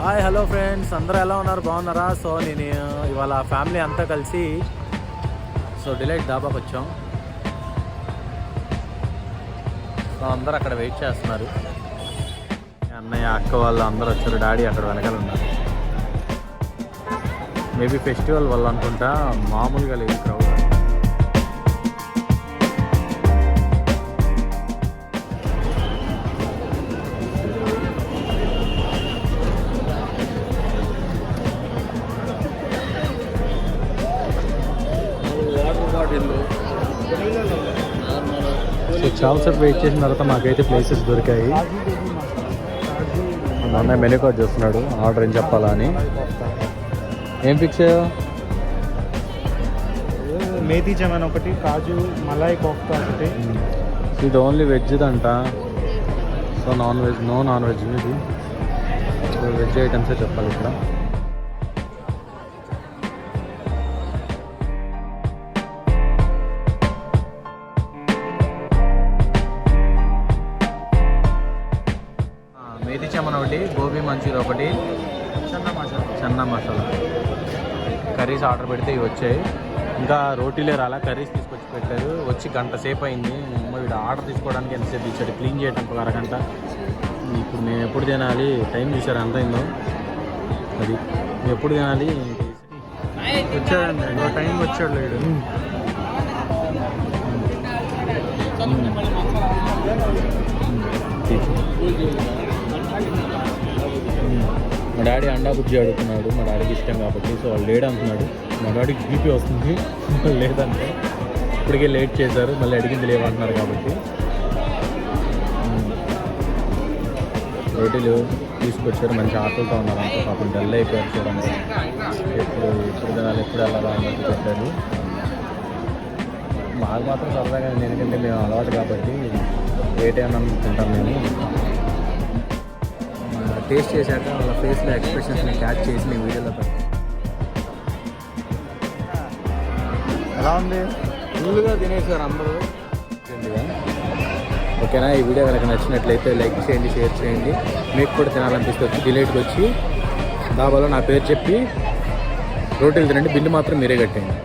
Hi hello friends, అందరూ ఎలా ఉన్నారు? బాగున్నారా? సో నేను ఇవాళ ఫ్యామిలీ అంతా కలిసి డిలైట్ డాబాకి వచ్చాం. సో అందరూ అక్కడ వెయిట్ చేస్తున్నారు. అన్నయ్య అక్క వాళ్ళు అందరూ వచ్చారు. డాడీ అక్కడ వెనకాల ఉన్నారు. మేబీ ఫెస్టివల్ వల్ల అనుకుంటా, మామూలుగా లేదు క్రౌడ్. సో చాలాసేపు వెయిట్ చేసిన తర్వాత మాకైతే ప్లేసెస్ దొరికాయి. అన్నయ్య మెనూ కార్డ్ చూస్తున్నాడు, ఆర్డర్ ఏం చెప్పాలా అని. ఏం ఫిక్స్ అయ్యా? మేథీ చమన్ ఒకటి, కాజు మలాయ్ కోఫ్తా ఒకటి. ఇది ఓన్లీ వెజ్ అంట. So non veg, no non veg. ఇది సో వెజ్ ఐటమ్సే చెప్పాలి ఇక్కడ. మేథీ చమన్ ఒకటి, గోబీ మంచూరియా ఒకటి, చన్నా మసాలా కర్రీస్ ఆర్డర్ పెడితే ఇవి వచ్చాయి. ఇంకా రోటీలే రాలా, కర్రీస్ తీసుకొచ్చి పెట్టారు. వచ్చి గంట సేపు అయింది. వీడు ఆర్డర్ తీసుకోవడానికి ఎంతసేపు ఇచ్చాడు, క్లీన్ చేయడానికి ఒక అరగంట. ఇప్పుడు మేము ఎప్పుడు తినాలి? టైం చూసారు ఎంత అయిందో. అది ఎప్పుడు తినాలి? వచ్చాడండి, టైం వచ్చాడు లేడు. మా డాడీ అండా బుజ్జి అడుగుతున్నాడు. మా డాడీకి ఇష్టం కాబట్టి. సో వాళ్ళు లేడు అంటున్నాడు. మా డాడీకి బీపీ వస్తుంది లేదంటే. ఇప్పటికే లేట్ చేశారు, మళ్ళీ అడిగింది లేవంటున్నారు కాబట్టి. రోటీలు తీసుకొచ్చారు. మంచి ఆటలతో ఉన్నారు అంత. పాపం డల్ అయిపోయారు చూడండి. ఎప్పుడు తినాలి, ఎప్పుడు వెళ్ళాలా అన్నట్టు పెట్టారు. మాకు మాత్రం సరదాగా, ఎందుకంటే మేము అలవాటు కాబట్టి ఏ టైం అనుకుంటాం. మేము టేస్ట్ చేశాక వాళ్ళ ఫేస్లో ఎక్స్ప్రెషన్స్ని క్యాచ్ చేసి నేను వీడియోలో పెట్టాను. ఎలా ఉంది? ఫుల్గా తినేసారు అందరూ. ఓకేనా? ఈ వీడియో కనుక నచ్చినట్లయితే లైక్ చేయండి, షేర్ చేయండి. మీకు కూడా తినాలనిపిస్తే వచ్చి డిలైట్కి వచ్చి డాబాలో నా పేరు చెప్పి రోటీలు తినండి. బిల్లు మాత్రం మీరే కట్టేయండి.